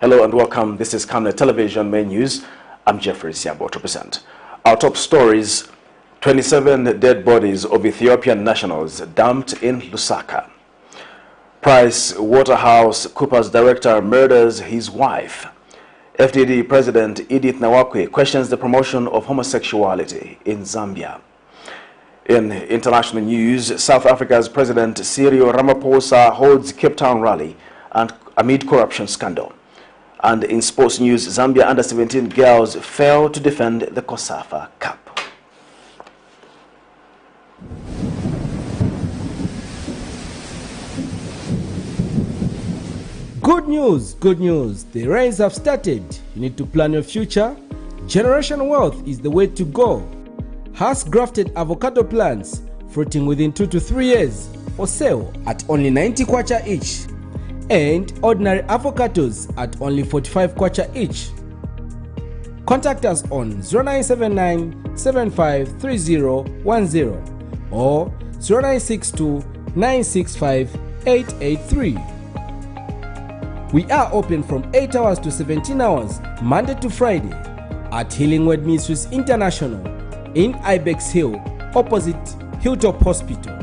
Hello and welcome. This is Camnet Television Main News. I'm Jeffrey Siambo to present. Our top stories: 27 dead bodies of Ethiopian nationals dumped in Lusaka. Price Waterhouse Cooper's director murders his wife. FDD President EDITH NAWAKWI questions the promotion of homosexuality in Zambia. In international news, South Africa's President CYRIL RAMAPHOSA holds Cape Town rally and amid corruption scandal. And in sports news, Zambia under-17 girls fail to defend the COSAFA Cup. Good news, good news. The rains have started. You need to plan your future. Generation wealth is the way to go. House-grafted avocado plants fruiting within 2 to 3 years for sale at only 90 kwacha each. And ordinary avocados at only 45 kwacha each. Contact us on 0979 753010 or 0962 965 883. We are open from 8 hours to 17 hours, Monday to Friday, at Healing Word Ministries International in Ibex Hill, opposite Hilltop Hospital.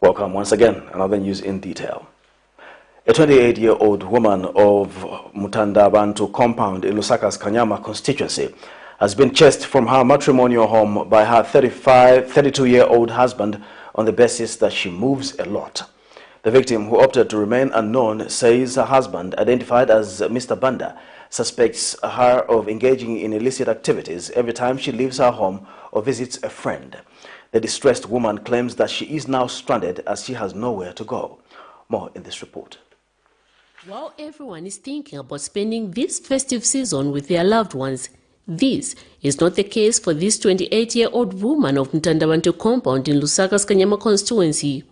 Welcome once again. Another news in detail. A 28-year-old woman of Mutandabantu compound in Lusaka's Kanyama constituency has been chased from her matrimonial home by her 32-year-old husband on the basis that she moves a lot. The victim, who opted to remain unknown, says her husband, identified as Mr. Banda, suspects her of engaging in illicit activities every time she leaves her home or visits a friend. The distressed woman claims that she is now stranded as she has nowhere to go. More in this report. While everyone is thinking about spending this festive season with their loved ones, this is not the case for this 28-year-old woman of Mtandabantu compound in Lusaka's Kanyama constituency.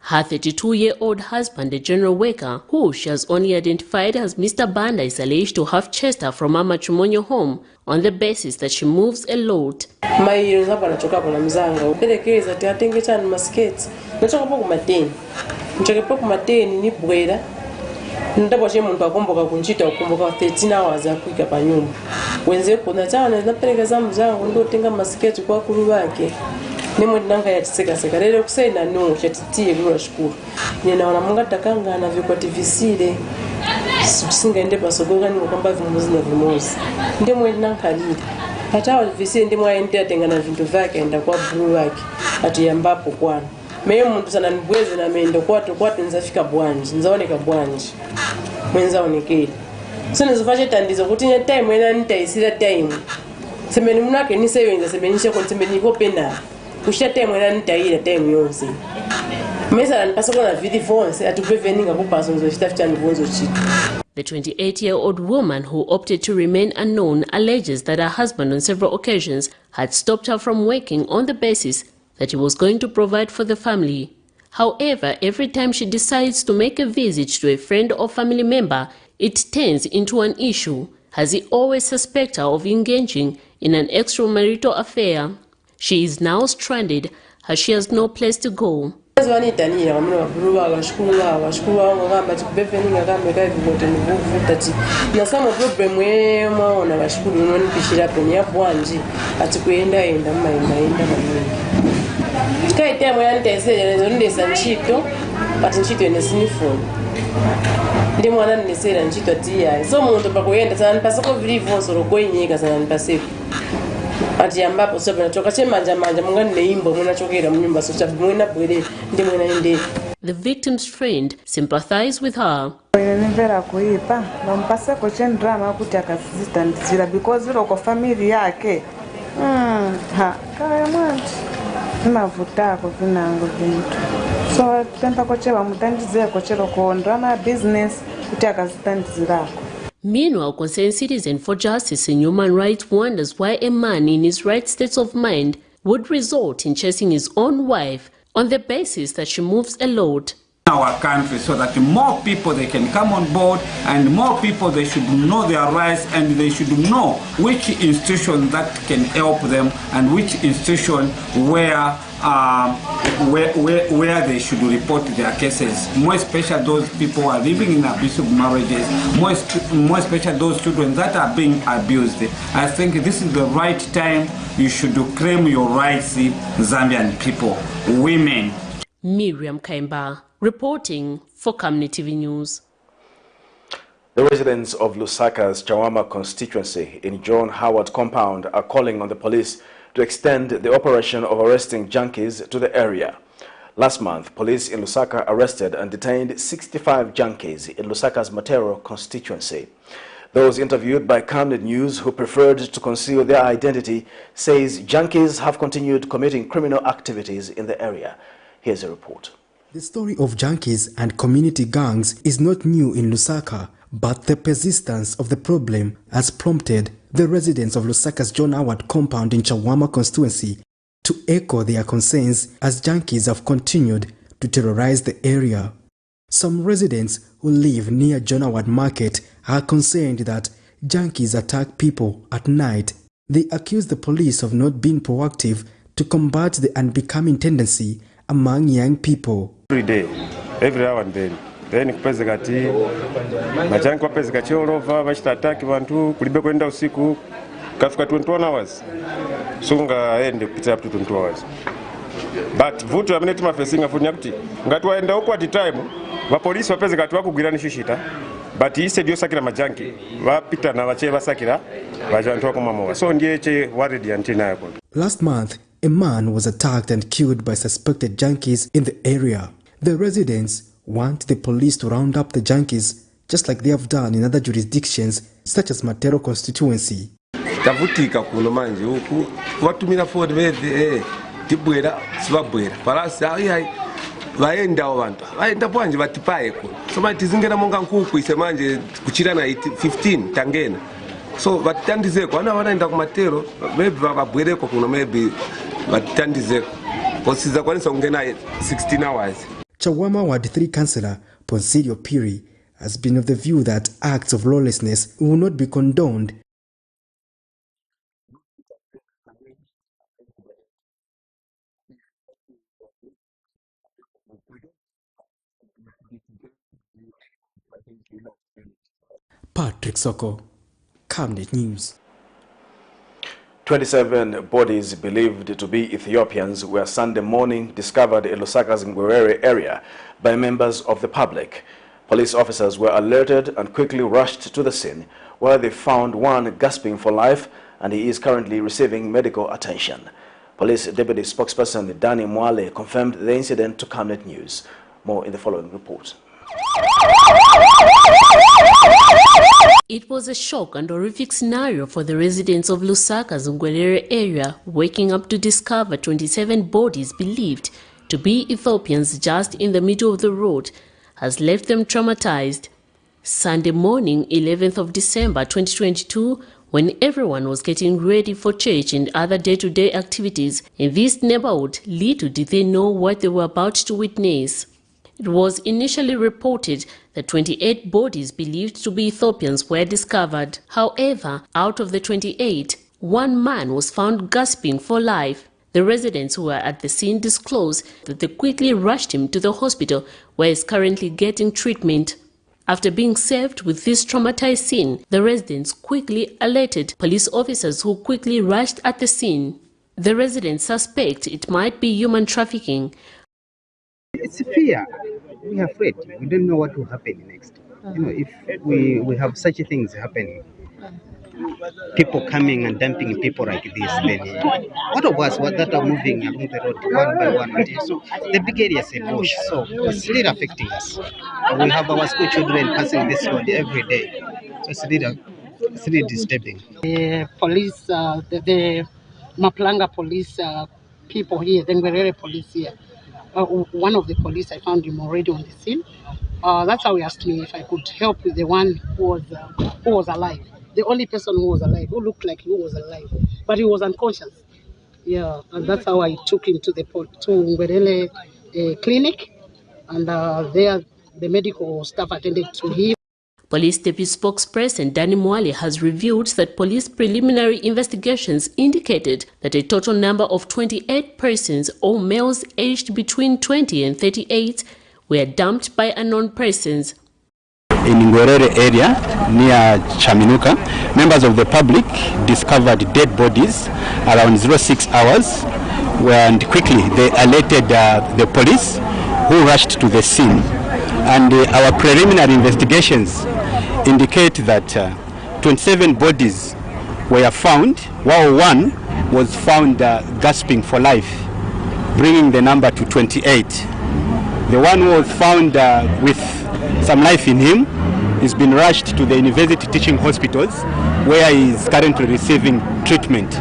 Her 32-year-old husband, a general worker, who she has only identified as Mr. Banda, is alleged to have chased her from her matrimonial home on the basis that she moves a lot. Ndaboje muntu akomboka kunchita ukomboka 13 hours akuika pa nyumba. Wenze kuna chana napeleka zamu zangu ndotenga masiketi kwa kulu bake. Nimo ndanga yatiseka seka lero kusena no chatitie kwa shukuru. Ninaona munga takanga na vikwati visile. Singa ende pasogoga ni kwamba vimuzi na vimuzi. Ndimo ndinankalira. Hata visile ndimo aende atenga na vintu vyake enda kwa bulu wake. Atiyambapo kwana. Meyo muntu sana nibweze na mendo kwatu nzafika bwanji nzaoneka bwanji mwenza onekele sone zofaje tandizo kuti nya time ena nitaisira time semeni munake ni sevenza semeni cheko semeni ko pena kushia time ena nitaira time yonse mesa nipasa kona vidi fonse atupeveninga kupaso nzochitafuta ndivonzo chito. The 28-year-old woman, who opted to remain unknown, alleges that her husband on several occasions had stopped her from working on the basis that he was going to provide for the family. However, every time she decides to make a visit to a friend or family member, it turns into an issue, as he always suspects her of engaging in an extramarital affair. She is now stranded as she has no place to go. Kai temo yantesera ndesa nchito pati nchito enesinifoni ndi mwana nesera nchito tiya so muntu pakuyenda sana pasako vilivo soro koinyika sana paseko ati ambapo sobe natoka chemanja manja mungani neimbo muna chokera munyumba so chabu mwina bwere ndi mwina ende The victim's friend sympathized with her. Meanwhile, concerned citizen for justice and human rights wonders why a man in his right states of mind would resort in chasing his own wife on the basis that she moves a lot. Our country, so that more people they can come on board, and more people they should know their rights, and they should know which institution that can help them and which institution where they should report their cases. More especially those people who are living in abusive marriages, more especially those children that are being abused. I think this is the right time you should claim your rights, Zambian people, women. Miriam Kaimba, reporting for Camnet TV News. The residents of Lusaka's Chawama constituency in John Howard compound are calling on the police to extend the operation of arresting junkies to the area. Last month, police in Lusaka arrested and detained 65 junkies in Lusaka's Matero constituency. Those interviewed by Camnet News who preferred to conceal their identity says junkies have continued committing criminal activities in the area. Here's a report. The story of junkies and community gangs is not new in Lusaka, but the persistence of the problem has prompted the residents of Lusaka's John Howard compound in Chawama constituency to echo their concerns as junkies have continued to terrorize the area. Some residents who live near John Howard Market are concerned that junkies attack people at night. They accuse the police of not being proactive to combat the unbecoming tendency among young people. Every day, every hour and then kupeze kati machanki wapeze kati all over vachitaattaki vantu kulibe kwenda usiku kafika 21 hours sunga ende kupita up to 20 hours. But vutu amene timafacinga funya kuti ngati waenda uko at time vapolisi wapeze kati wakugwirani shishita, but instead yosakira majanki vapita na vache vasakira vajantu wakomamowa, so ndiye che worried antina yako. Last month, a man was attacked and killed by suspected junkies in the area. The residents want the police to round up the junkies, just like they have done in other jurisdictions, such as Matero constituency. Tavutika kuno manje huku watumira for the tibwera sibabwera palasi ayi vaenda abantu vaenda panje vatipaye kuno so matizingera monga nkuku ise manje kuchira na 15 tangena so vatandizeko ana vanaenda ku Matero maybe vabwereko kuno maybe vatandizeko osiza kwanisa kungena 16 hours. Chawama Ward 3 Councillor Ponsilio Piri has been of the view that acts of lawlessness will not be condoned. Patrick Soko, Camnet News. 27 bodies believed to be Ethiopians were Sunday morning discovered in Lusaka's Ngwerere area by members of the public. Police officers were alerted and quickly rushed to the scene, where they found one gasping for life, and he is currently receiving medical attention. Police Deputy Spokesperson Danny Mwale confirmed the incident to Camnet News. More in the following report. It was a shock and horrific scenario for the residents of Lusaka's Ngwerere area, waking up to discover 27 bodies believed to be Ethiopians just in the middle of the road has left them traumatized. Sunday morning, 11th of December 2022, when everyone was getting ready for church and other day-to-day activities in this neighborhood, little did they know what they were about to witness. It was initially reported that 28 bodies believed to be Ethiopians were discovered. However, out of the 28, one man was found gasping for life. The residents who were at the scene disclosed that they quickly rushed him to the hospital where he is currently getting treatment. After being served with this traumatized scene, the residents quickly alerted police officers who quickly rushed at the scene. The residents suspect it might be human trafficking. It's fear. We are afraid. We don't know what will happen next. You know, if we have such things happening, people coming and dumping people like this, then what of us that are moving along the road one by one? So the big area is a bush, so it's really affecting us. We have our school children passing this road every day, so it's really disturbing. Police, the Maplanga police people here, the Ngwerere police here. One of the police, I found him already on the scene. That's how he asked me if I could help with the one who was alive. The only person who was alive, who looked like he was alive, but he was unconscious. Yeah, and that's how I took him to Ngwerere clinic, and there the medical staff attended to him. Police Deputy Spokesperson Danny Mwale has revealed that police preliminary investigations indicated that a total number of 28 persons, all males aged between 20 and 38, were dumped by unknown persons. In Ngwerere area near Chaminuka, members of the public discovered dead bodies around 06 hours, and quickly they alerted the police, who rushed to the scene. And our preliminary investigations indicate that 27 bodies were found, while one was found gasping for life, bringing the number to 28. The one who was found with some life in him has been rushed to the university teaching hospitals, where he is currently receiving treatment.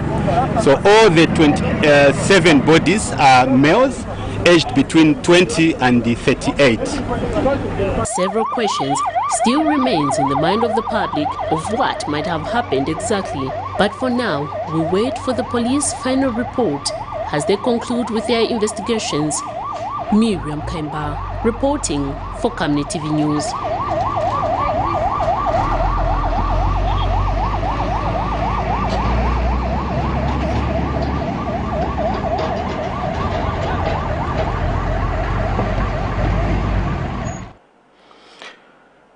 So all the 27 bodies are males aged between 20 and 38. Several questions still remains in the mind of the public of what might have happened exactly. But for now, we wait for the police final report as they conclude with their investigations. Miriam Kemba reporting for Camnet TV News.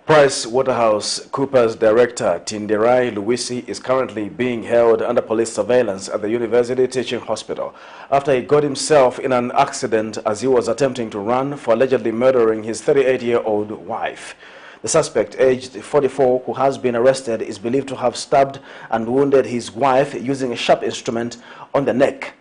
PricewaterhouseCoopers Director Tinderai Luisi is currently being held under police surveillance at the University Teaching Hospital after he got himself in an accident as he was attempting to run for allegedly murdering his 38-year-old wife. The suspect, aged 44, who has been arrested, is believed to have stabbed and wounded his wife using a sharp instrument on the neck.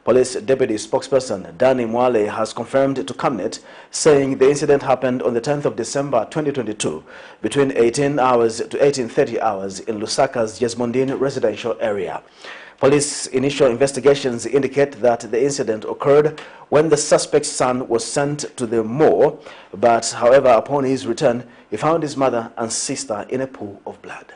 Police Deputy Spokesperson Danny Mwale has confirmed to Camnet, saying the incident happened on the 10th of December 2022 between 18 hours to 18:30 hours in Lusaka's Jesmondin residential area. Police initial investigations indicate that the incident occurred when the suspect's son was sent to the moor, but however, upon his return, he found his mother and sister in a pool of blood.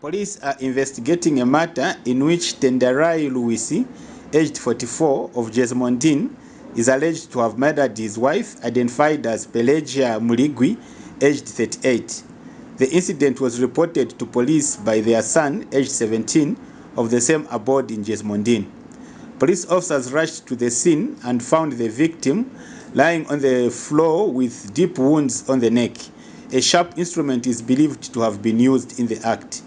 Police are investigating a matter in which Tendarai Luisi, aged 44, of Jesmondin, is alleged to have murdered his wife, identified as Pelagia Muligwi, aged 38. The incident was reported to police by their son, aged 17, of the same abode in Jesmondin. Police officers rushed to the scene and found the victim lying on the floor with deep wounds on the neck. A sharp instrument is believed to have been used in the act.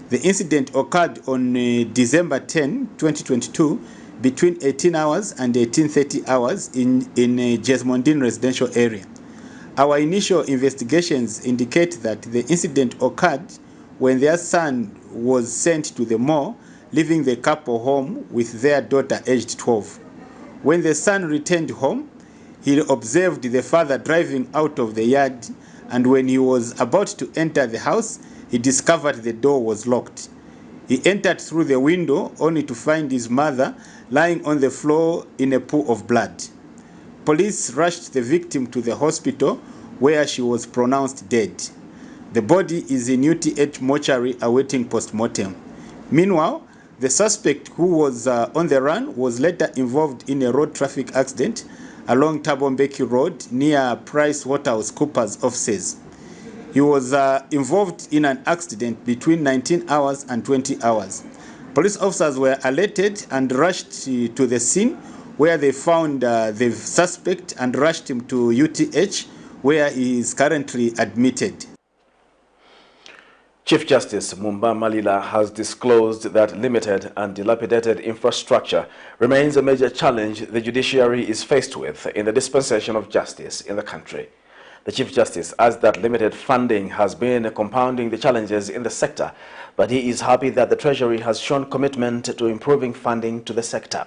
The incident occurred on December 10, 2022, between 18 hours and 18:30 hours in Jesmondin residential area. Our initial investigations indicate that the incident occurred when their son was sent to the moor, leaving the couple home with their daughter aged 12. When the son returned home, he observed the father driving out of the yard, and when he was about to enter the house, he discovered the door was locked. He entered through the window only to find his mother lying on the floor in a pool of blood. Police rushed the victim to the hospital, where she was pronounced dead. The body is in UTH mortuary awaiting post-mortem. Meanwhile, the suspect, who was on the run, was later involved in a road traffic accident along Tabombeki Road near PricewaterhouseCoopers offices. He was involved in an accident between 19 hours and 20 hours. Police officers were alerted and rushed to the scene, where they found the suspect and rushed him to UTH, where he is currently admitted. Chief Justice Mumba Malila has disclosed that limited and dilapidated infrastructure remains a major challenge the judiciary is faced with in the dispensation of justice in the country. The Chief Justice adds that limited funding has been compounding the challenges in the sector, but he is happy that the Treasury has shown commitment to improving funding to the sector.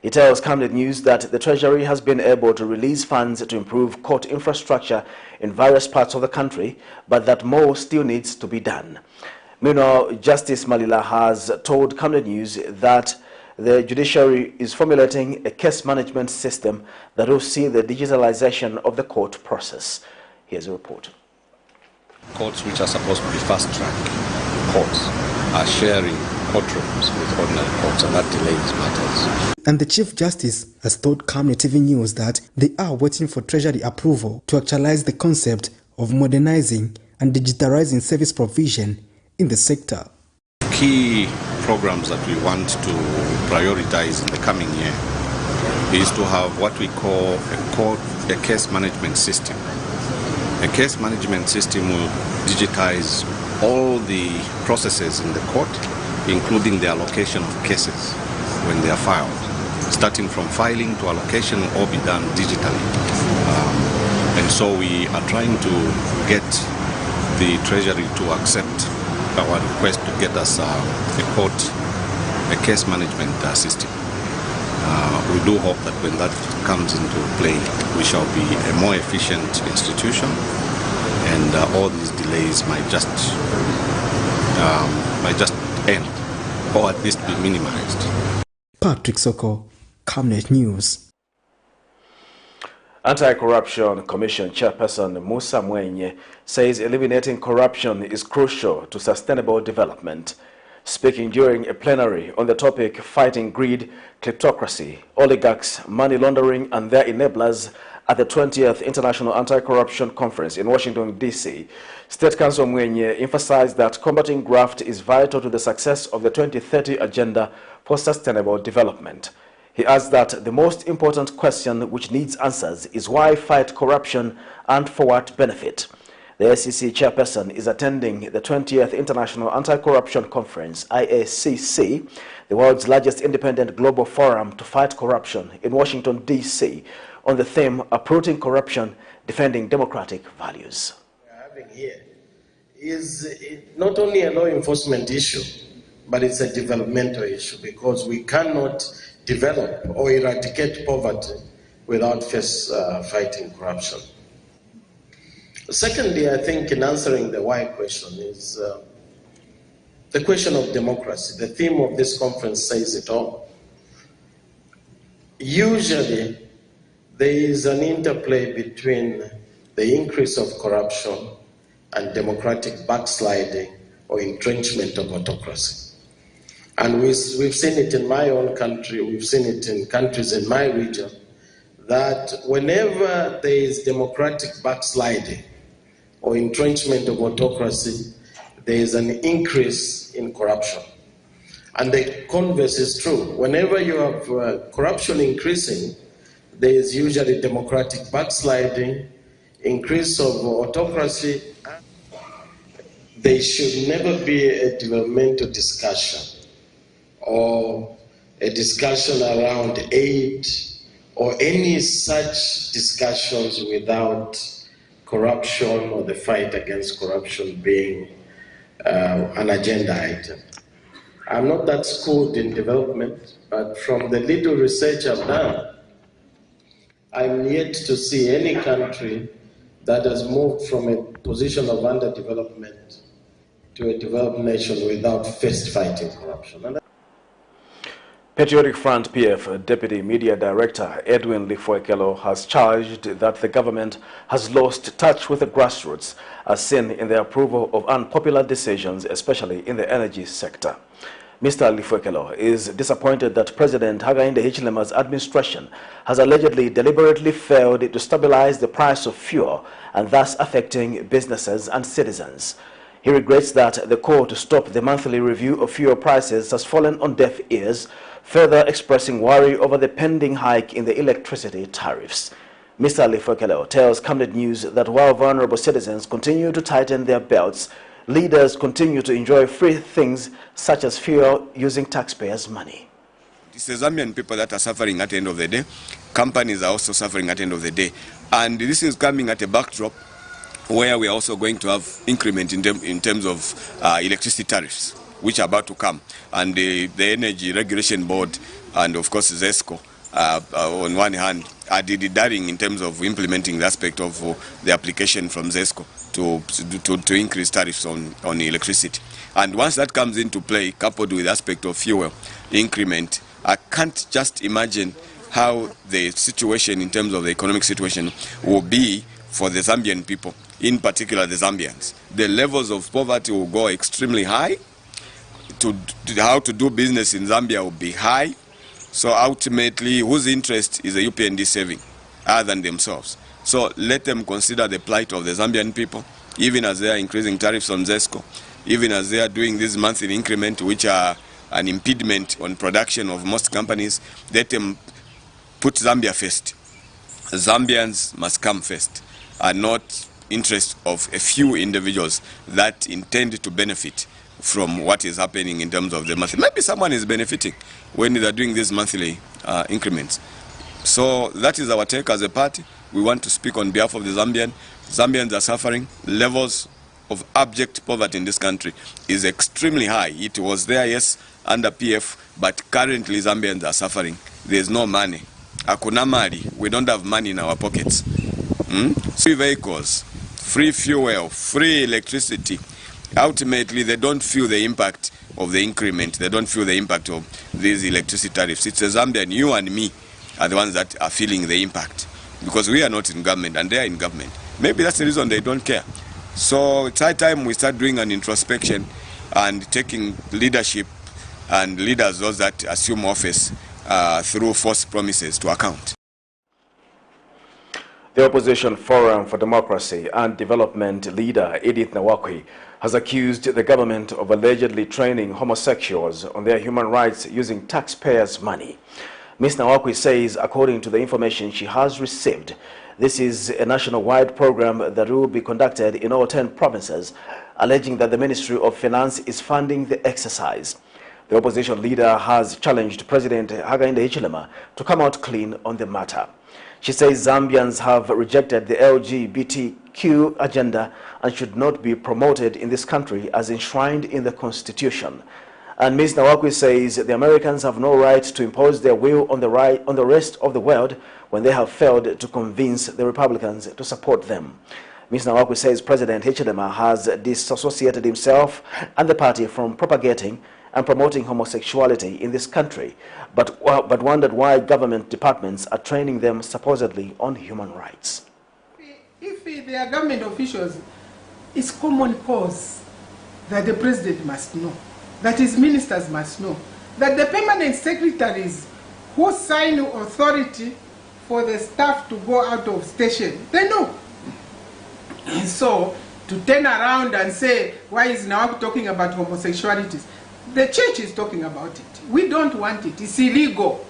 He tells Camnet News that the Treasury has been able to release funds to improve court infrastructure in various parts of the country, but that more still needs to be done. Meanwhile, Justice Malila has told Camnet News that the judiciary is formulating a case management system that will see the digitalization of the court process. Here's a report. Courts which are supposed to be fast-track courts are sharing courtrooms with ordinary courts, and that delays matters. And the Chief Justice has told Camnet TV News that they are waiting for Treasury approval to actualize the concept of modernizing and digitalizing service provision in the sector. Key programs that we want to prioritize in the coming year is to have what we call a case management system. A case management system will digitize all the processes in the court, including the allocation of cases when they are filed. Starting from filing to allocation will all be done digitally. And so we are trying to get the Treasury to accept our request to get us a case management system. We do hope that when that comes into play, we shall be a more efficient institution, and all these delays might just end, or at least be minimized. Patrick Soko, Camnet News. Anti-Corruption Commission Chairperson Musa Mwenye says eliminating corruption is crucial to sustainable development. Speaking during a plenary on the topic Fighting Greed, Kleptocracy, Oligarchs, Money Laundering and Their Enablers at the 20th International Anti-Corruption Conference in Washington, D.C., State Counsel Mwenye emphasized that combating graft is vital to the success of the 2030 Agenda for Sustainable Development. He adds that the most important question which needs answers is why fight corruption and for what benefit. The SEC chairperson is attending the 20th International Anti-Corruption Conference, IACC, the world's largest independent global forum to fight corruption in Washington, D.C., on the theme Uprooting Corruption, Defending Democratic Values. Having here is not only a law enforcement issue, but it's a developmental issue, because we cannot develop or eradicate poverty without first fighting corruption. Secondly, I think in answering the why question is the question of democracy. The theme of this conference says it all. Usually, there is an interplay between the increase of corruption and democratic backsliding or entrenchment of autocracy. And we've seen it in my own country, we've seen it in countries in my region, that whenever there is democratic backsliding or entrenchment of autocracy, there is an increase in corruption. And the converse is true. Whenever you have corruption increasing, there is usually democratic backsliding, increase of autocracy. There should never be a developmental discussion or a discussion around aid or any such discussions without corruption or the fight against corruption being an agenda item. I'm not that schooled in development, but from the little research I've done, I'm yet to see any country that has moved from a position of underdevelopment to a developed nation without first fighting corruption. Patriotic Front PF Deputy Media Director Edwin Lifoekelo has charged that the government has lost touch with the grassroots, as seen in the approval of unpopular decisions, especially in the energy sector. Mr. Lifoekelo is disappointed that President Hakainde Hichilema's administration has allegedly deliberately failed to stabilize the price of fuel and thus affecting businesses and citizens. He regrets that the call to stop the monthly review of fuel prices has fallen on deaf ears, further expressing worry over the pending hike in the electricity tariffs. Mr. Lifoekelo tells Camnet News that while vulnerable citizens continue to tighten their belts, leaders continue to enjoy free things such as fuel using taxpayers' money. it's the Zambian people that are suffering at the end of the day. Companies are also suffering at the end of the day. And this is coming at a backdrop where we are also going to have increment in terms of electricity tariffs, which are about to come. And the Energy Regulation Board and, of course, ZESCO, on one hand, are daring in terms of implementing the aspect of the application from ZESCO to increase tariffs on electricity. And once that comes into play, coupled with the aspect of fuel increment, I can't just imagine how the situation in terms of the economic situation will be for the Zambian people, in particular the Zambians. The levels of poverty will go extremely high. How to do business in Zambia will be high. So ultimately, whose interest is the UPND saving other than themselves? So let them consider the plight of the Zambian people, even as they are increasing tariffs on ZESCO, even as they are doing this monthly increment, which are an impediment on production of most companies. Let them put Zambia first. Zambians must come first, and not interest of a few individuals that intend to benefit from what is happening in terms of the monthly. Maybe someone is benefiting when they are doing these monthly increments. So that is our take as a party. We want to speak on behalf of the Zambians. Zambians are suffering. Levels of abject poverty in this country is extremely high. It was there, yes, under PF, but currently Zambians are suffering. There's no money. Hakuna mali. We don't have money in our pockets. Free vehicles, free fuel, free electricity. Ultimately, they don't feel the impact of the increment. They don't feel the impact of these electricity tariffs. It's a Zambian, you and me are the ones that are feeling the impact, because we are not in government and they are in government. Maybe that's the reason they don't care. So it's high time we start doing an introspection and taking leadership and leaders, those that assume office through false promises, to account. The Opposition Forum for Democracy and Development leader EDITH NAWAKWI has accused the government of allegedly training homosexuals on their human rights using taxpayers' money. Ms. NAWAKWI says, according to the information she has received, this is a national-wide program that will be conducted in all 10 provinces, alleging that the Ministry of Finance is funding the exercise. The opposition leader has challenged President Hakainde Hichilema to come out clean on the matter. She says Zambians have rejected the LGBTQ agenda and should not be promoted in this country as enshrined in the Constitution. And Ms. NAWAKWI says the Americans have no right to impose their will on the rest of the world when they have failed to convince the Republicans to support them. Ms. NAWAKWI says President Hichilema has disassociated himself and the party from propagating and promoting homosexuality in this country, but wondered why government departments are training them supposedly on human rights. If they are government officials, it's common cause that the president must know, that his ministers must know, that the permanent secretaries who sign authority for the staff to go out of station, they know. So to turn around and say, why is NAWAKWI talking about homosexuality? The church is talking about it. We don't want it. It's illegal.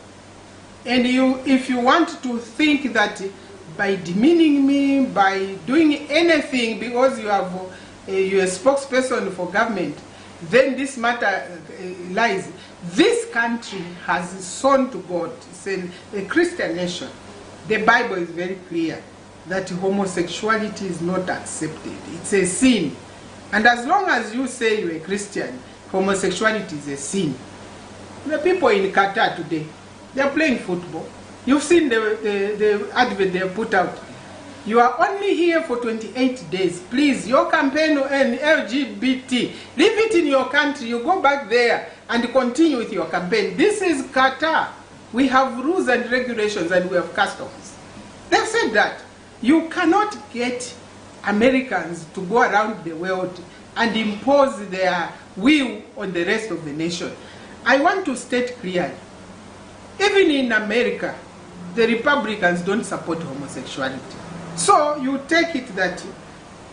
And if you want to think that by demeaning me, by doing anything because you're a spokesperson for government, then this matter lies. This country has sown to God. It's a Christian nation. The Bible is very clear that homosexuality is not accepted. It's a sin. And as long as you say you're a Christian, homosexuality is a sin. The people in Qatar today, they're playing football. You've seen the advert they put out. You are only here for 28 days. Please, your campaign on LGBT, leave it in your country. You go back there and continue with your campaign. This is Qatar. We have rules and regulations and we have customs. They've said that. You cannot get Americans to go around the world and impose their will on the rest of the nation. I want to state clearly, even in America, the Republicans don't support homosexuality. So you take it that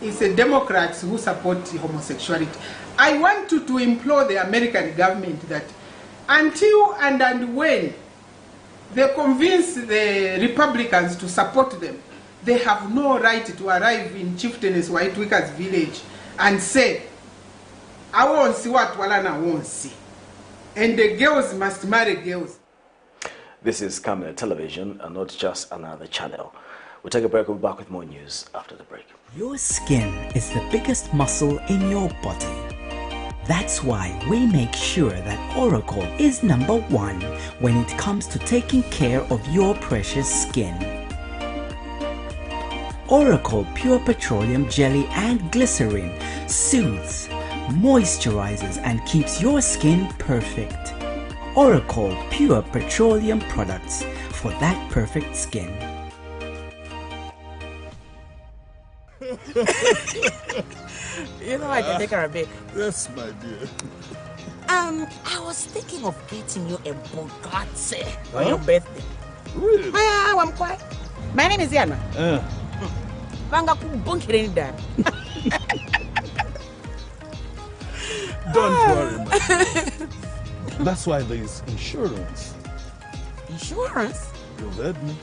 it's the Democrats who support homosexuality. I want to implore the American government that until and when they convince the Republicans to support them, they have no right to arrive in Chieftainess White Wicker's village and say, I won't see what Walana won't see. And the girls must marry girls. This is Camnet Television and not just another channel. We'll take a break. We'll be back with more news after the break. Your skin is the biggest muscle in your body. That's why we make sure that Oracle is #1 when it comes to taking care of your precious skin. Oracle Pure Petroleum Jelly and Glycerin soothes, moisturizes and keeps your skin perfect. Oracle Pure Petroleum products for that perfect skin. You know I can take her a bit. Yes, my dear. I was thinking of getting you a Bugatti for your birthday. Really? I'm quiet. My name is Yana. Don't worry, my dear. That's why there is insurance. Insurance? You heard me.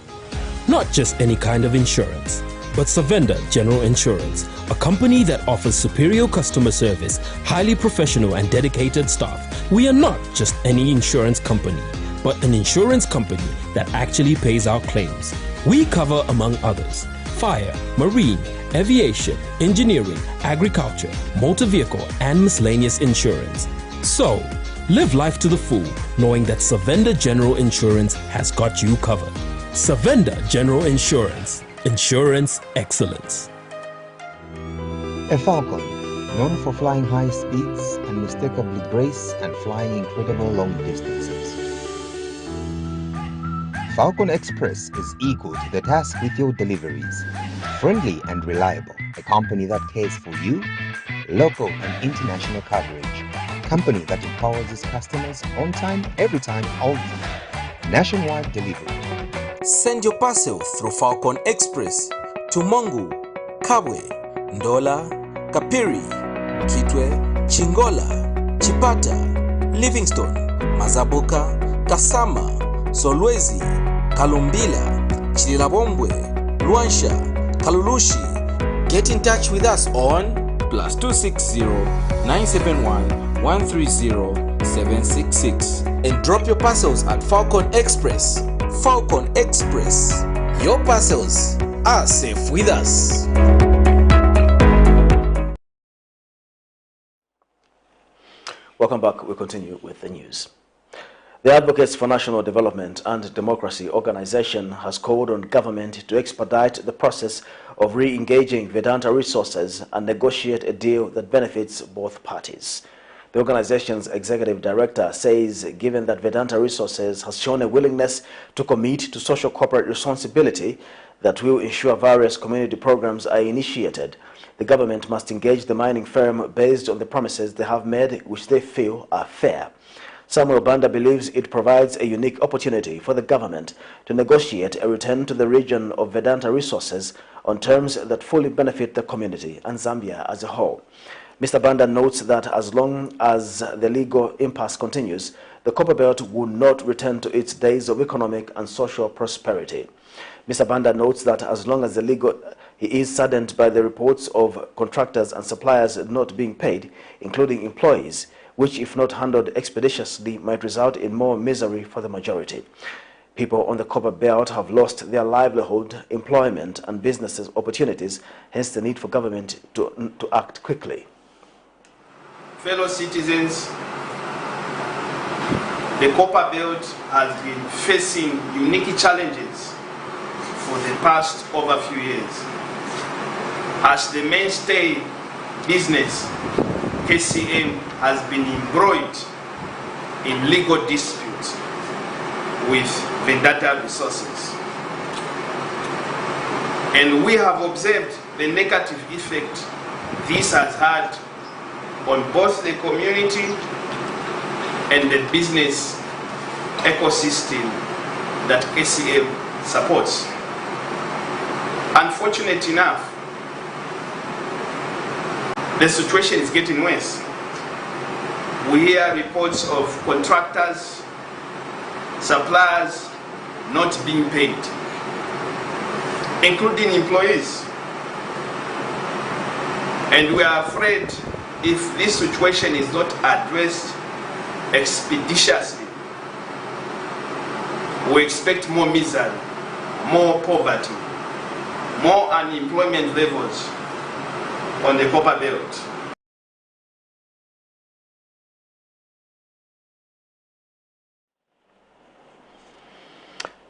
Not just any kind of insurance, but Savenda General Insurance, a company that offers superior customer service, highly professional and dedicated staff. We are not just any insurance company, but an insurance company that actually pays our claims. We cover, among others, fire, marine, aviation, engineering, agriculture, motor vehicle, and miscellaneous insurance. So, live life to the full, knowing that Savenda General Insurance has got you covered. Savenda General Insurance. Insurance excellence. A falcon, known for flying high speeds, unmistakably grace and flying incredible long distances. Falcon Express is equal to the task with your deliveries. Friendly and reliable, a company that cares for you, local and international coverage, company that empowers its customers on time, every time, all the time. Nationwide delivery. Send your parcel through Falcon Express to Mongu, Kabwe, Ndola, Kapiri, Kitwe, Chingola, Chipata, Livingstone, Mazabuka, Kasama, Solwezi, Kalumbila, Chililabombwe, Luansha, Kalulushi. Get in touch with us on +260 971 130 766 and drop your parcels at Falcon Express. Falcon Express. Your parcels are safe with us. Welcome back. We'll continue with the news. The Advocates for National Development and Democracy organization has called on government to expedite the process of re-engaging Vedanta Resources and negotiate a deal that benefits both parties. The organization's executive director says, given that Vedanta Resources has shown a willingness to commit to social corporate responsibility that will ensure various community programs are initiated, the government must engage the mining firm based on the promises they have made, which they feel are fair. Samuel Banda believes it provides a unique opportunity for the government to negotiate a return to the region of Vedanta Resources on terms that fully benefit the community and Zambia as a whole. Mr. Banda notes that as long as the legal impasse continues, the Copperbelt will not return to its days of economic and social prosperity. Mr. Banda notes that as long as he is saddened by the reports of contractors and suppliers not being paid, including employees, which if not handled expeditiously might result in more misery for the majority. People on the Copper Belt have lost their livelihood, employment and business opportunities, hence the need for government to act quickly. Fellow citizens, the Copper Belt has been facing unique challenges for the past over few years. As the mainstay business, KCM has been embroiled in legal disputes with Vedanta Resources. And we have observed the negative effect this has had on both the community and the business ecosystem that KCM supports. Unfortunate enough, the situation is getting worse. We hear reports of contractors, suppliers not being paid, including employees. And we are afraid if this situation is not addressed expeditiously, we expect more misery, more poverty, more unemployment levels on the Copper Belt.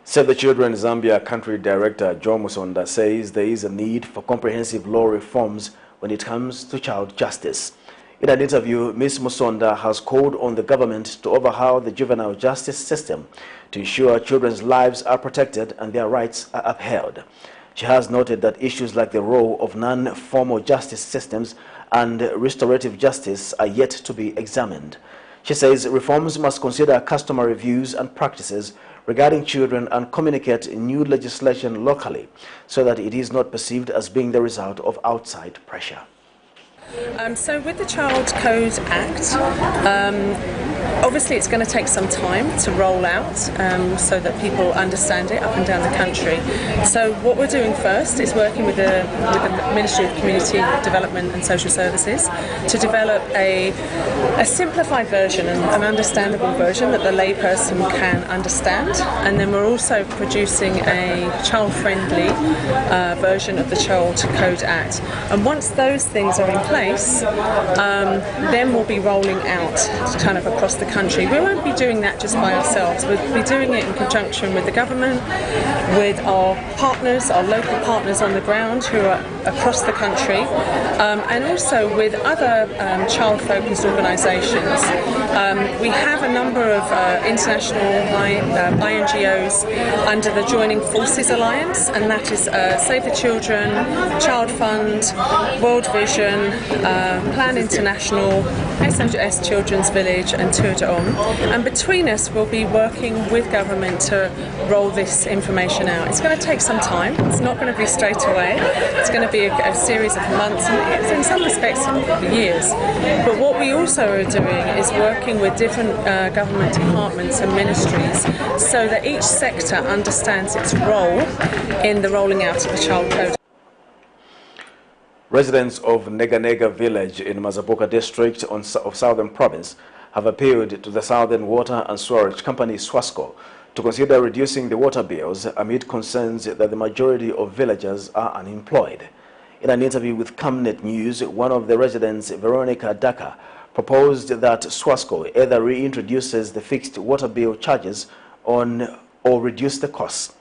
Save the Children Zambia Country Director Joe Musonda says there is a need for comprehensive law reforms when it comes to child justice. In an interview, Ms. Musonda has called on the government to overhaul the juvenile justice system to ensure children's lives are protected and their rights are upheld. She has noted that issues like the role of non-formal justice systems and restorative justice are yet to be examined. She says reforms must consider customary views and practices regarding children and communicate new legislation locally so that it is not perceived as being the result of outside pressure. So with the Child Code Act, obviously it's going to take some time to roll out so that people understand it up and down the country. So what we're doing first is working with the Ministry of Community Development and Social Services to develop a simplified version, an understandable version that the layperson can understand. And then we're also producing a child-friendly version of the Child Code Act. And once those things are in place, then we'll be rolling out kind of across the country. We won't be doing that just by ourselves. We'll be doing it in conjunction with the government, with our partners, our local partners on the ground who are across the country, and also with other child-focused organisations. We have a number of international INGOs under the Joining Forces Alliance, and that is Save the Children, Child Fund, World Vision, Plan International, SOS Children's Village and Tour de Homme. And between us we'll be working with government to roll this information out. It's going to take some time, it's not going to be straight away, it's going to be a series of months and in some respects years. But what we also are doing is working with different government departments and ministries so that each sector understands its role in the rolling out of the Child Code. Residents of Nega village in Mazabuka district of Southern Province have appealed to the Southern Water and Sewerage Company SWASCO to consider reducing the water bills amid concerns that the majority of villagers are unemployed. In an interview with Camnet News, one of the residents, Veronica Daka, proposed that SWASCO either reintroduces the fixed water bill charges or reduce the costs.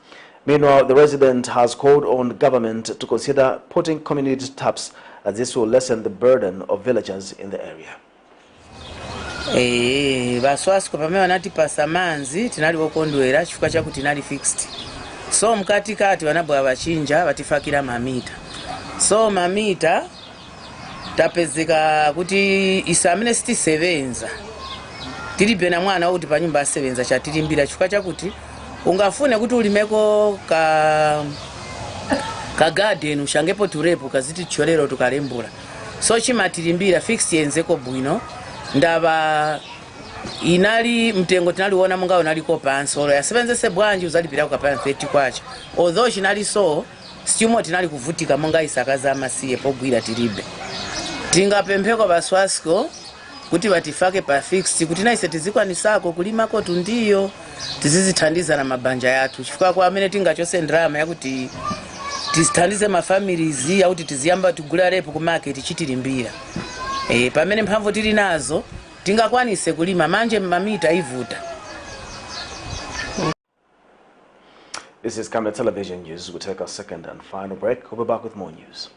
Meanwhile, the resident has called on government to consider putting community taps, as this will lessen the burden of villagers in the area. Baswasco pamene wanatipasa manzi tinali wokondwera chifukwa chakuti tinali fixed. So mkatikati wanabwa bachinja batifakira mamita. So mamita tapezeka kuti isamene sitisebenza. Tilibe na mwana kuti pa nyumba asebenza chatilimbira chifukwa chakuti ungafune kuti ulimeko ka garden ushangepo turepo kaziti chorero tukalembula. So chimatilimbira fixed yenzeko bwino ndaba inali mtengo tinaliona munga unaliko pansolo yasebenzese bwanji uzalipira ku kapana 30 kwacha. Although chinali so still tinali kuvutika munga isakaza amasiye pogwira tilibe. Tingapempheko baswasco kuti batifake pa fixed kuti naise tizikwanisako kulimako tundiyo tizizithandiza na mabanja yathu chifukwa kwa amene tingachose ndrama yakuti tizithandize ma families yakuti tiziyamba tugula repo ku market chitilimbira pamene mphamvu tili nazo tingakwanise kulima manje mamita ivuta. This is Camnet Television News. We'll take our second and final break. We'll be back with more news.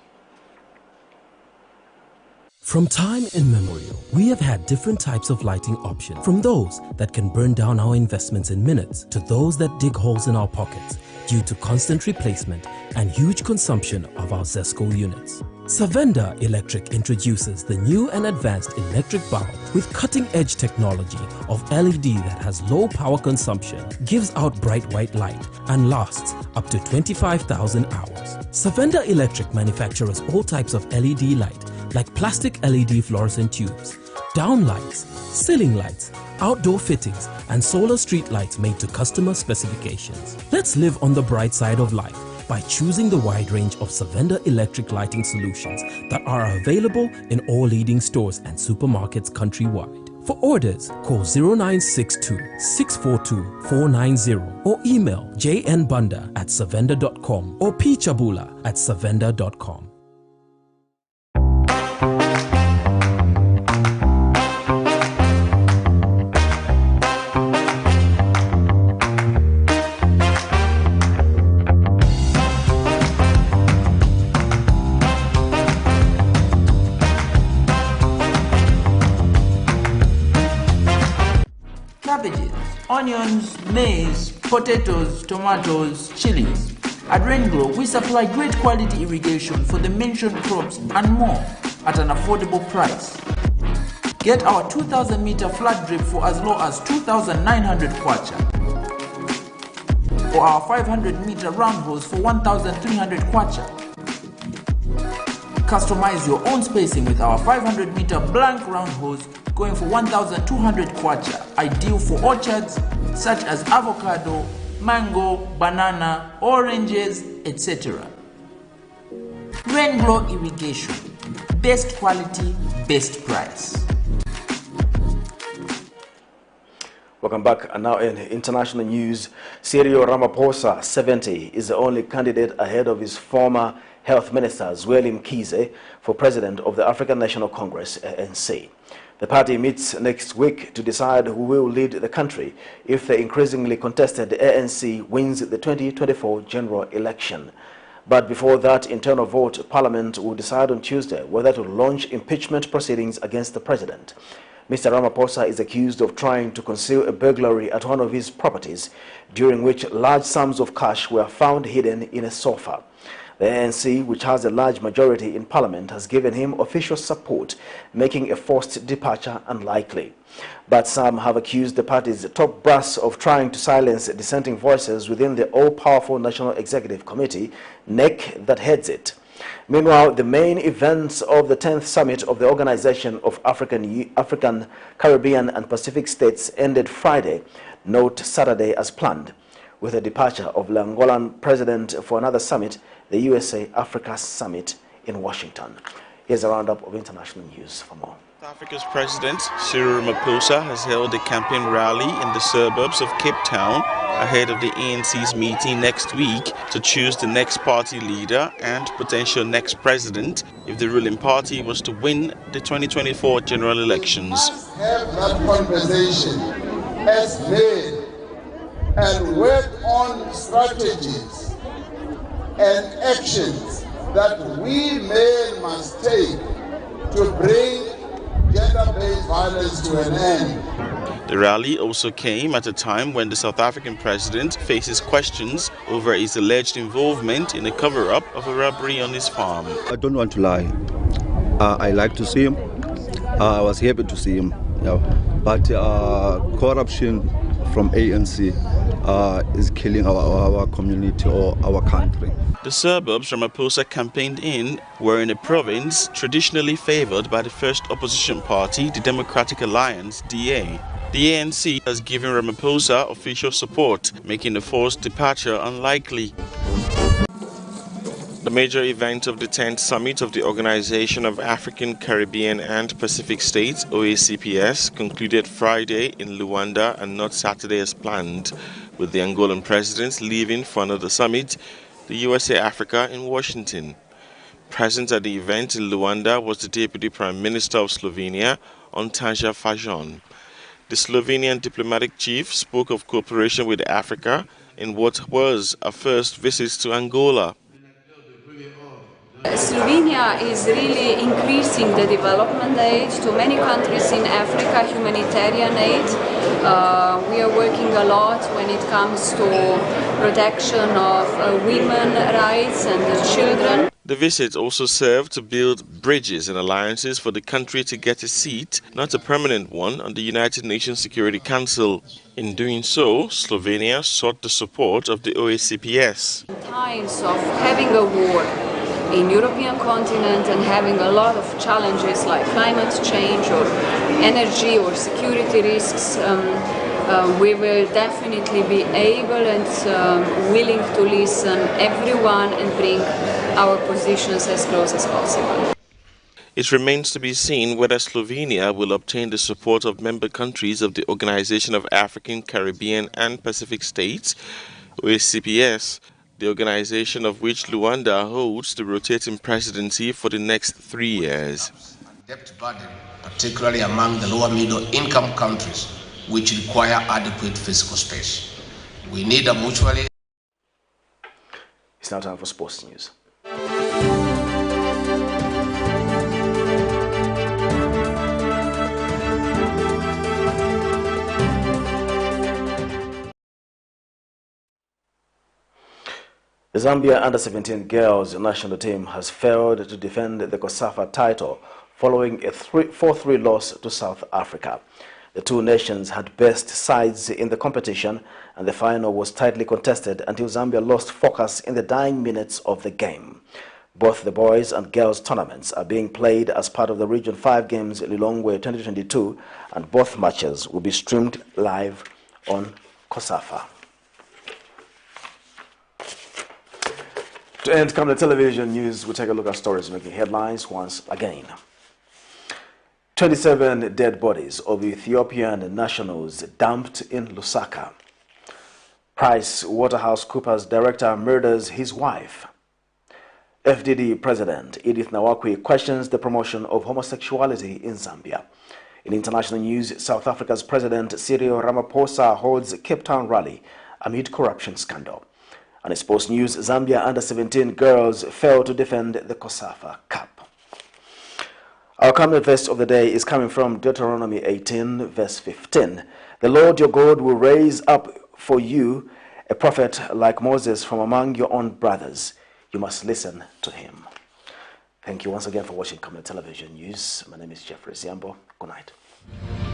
From time immemorial, we have had different types of lighting options, from those that can burn down our investments in minutes to those that dig holes in our pockets due to constant replacement and huge consumption of our ZESCO units. Savenda Electric introduces the new and advanced electric bulb with cutting-edge technology of LED that has low power consumption, gives out bright white light, and lasts up to 25,000 hours. Savenda Electric manufactures all types of LED light like plastic LED fluorescent tubes, down lights, ceiling lights, outdoor fittings, and solar street lights made to customer specifications. Let's live on the bright side of life by choosing the wide range of Savenda electric lighting solutions that are available in all leading stores and supermarkets countrywide. For orders, call 0962 642 490 or email jnbanda@savenda.com or pchabula@savenda.com. Cabbages, onions, maize, potatoes, tomatoes, chilies. At Rainglow, we supply great quality irrigation for the mentioned crops and more at an affordable price. Get our 2,000 meter flat drip for as low as 2,900 kwacha, or our 500 meter round hose for 1,300 kwacha. Customize your own spacing with our 500 meter blank round hose going for 1,200 kwacha, ideal for orchards such as avocado, mango, banana, oranges, etc. Rainglow irrigation, best quality, best price. Welcome back. And now in international news, CYRIL Ramaphosa, 70, is the only candidate ahead of his former Health Minister Zweli Mkhize for President of the African National Congress, ANC. The party meets next week to decide who will lead the country if the increasingly contested ANC wins the 2024 general election. But before that internal vote, Parliament will decide on Tuesday whether to launch impeachment proceedings against the president. Mr. Ramaphosa is accused of trying to conceal a burglary at one of his properties, during which large sums of cash were found hidden in a sofa. The ANC, which has a large majority in Parliament, has given him official support, making a forced departure unlikely. But some have accused the party's top brass of trying to silence dissenting voices within the all-powerful National Executive Committee, NEC, that heads it. Meanwhile, the main events of the 10th Summit of the Organization of African, Caribbean and Pacific States ended Friday, not Saturday as planned, with the departure of the Angolan president for another summit, the USA-Africa Summit in Washington. Here's a roundup of international news for more. South Africa's President CYRIL Ramaphosa has held a campaign rally in the suburbs of Cape Town ahead of the ANC's meeting next week to choose the next party leader and potential next president if the ruling party was to win the 2024 general elections. We must have that conversation as men and work on strategies and actions that we men must take to bring gender-based violence to an end. The rally also came at a time when the South African president faces questions over his alleged involvement in a cover-up of a robbery on his farm. I don't want to lie. I like to see him. I was happy to see him. But corruption from ANC is killing our community or our country. The suburbs Ramaphosa campaigned in were in a province traditionally favored by the first opposition party, the Democratic Alliance, DA. The ANC has given Ramaphosa official support, making the forced departure unlikely. The major event of the 10th Summit of the Organization of African, Caribbean and Pacific States, OACPS, concluded Friday in Luanda and not Saturday as planned, with the Angolan president leaving for another summit, the USA Africa in Washington. Present at the event in Luanda was the Deputy Prime Minister of Slovenia, Antaja Fajon. The Slovenian diplomatic chief spoke of cooperation with Africa in what was a first visit to Angola. Slovenia is really increasing the development aid to many countries in Africa, humanitarian aid. We are working a lot when it comes to protection of women's rights and the children. The visit also served to build bridges and alliances for the country to get a seat, not a permanent one, on the United Nations Security Council. In doing so, Slovenia sought the support of the OACPS. In times of having a war in European continent and having a lot of challenges like climate change or energy or security risks, we will definitely be able and willing to listen everyone and bring our positions as close as possible. It remains to be seen whether Slovenia will obtain the support of member countries of the Organization of African, Caribbean and Pacific States, OACPS, the organization of which Luanda holds the rotating presidency for the next 3 years. Debt burden, particularly among the lower middle income countries, which require adequate physical space. We need a mutually... It's now time for sports news. The Zambia under-17 girls national team has failed to defend the COSAFA title following a 4-3 loss to South Africa. The two nations had best sides in the competition, and the final was tightly contested until Zambia lost focus in the dying minutes of the game. Both the boys and girls tournaments are being played as part of the Region 5 Games Lilongwe 2022, and both matches will be streamed live on COSAFA. To end Camnet television news, we'll take a look at stories making headlines once again. 27 dead bodies of Ethiopian nationals dumped in Lusaka. PricewaterhouseCoopers director murders his wife. FDD President Edith NAWAKWI questions the promotion of homosexuality in Zambia. In international news, South Africa's President CYRIL RAMAPHOSA holds Cape Town rally amid corruption scandal. And in sports news, Zambia under-17 girls failed to defend the COSAFA Cup. Our Camnet verse of the day is coming from Deuteronomy 18, verse 15. The Lord your God will raise up for you a prophet like Moses from among your own brothers. You must listen to him. Thank you once again for watching Camnet Television News. My name is Jeffrey Ziambo. Good night.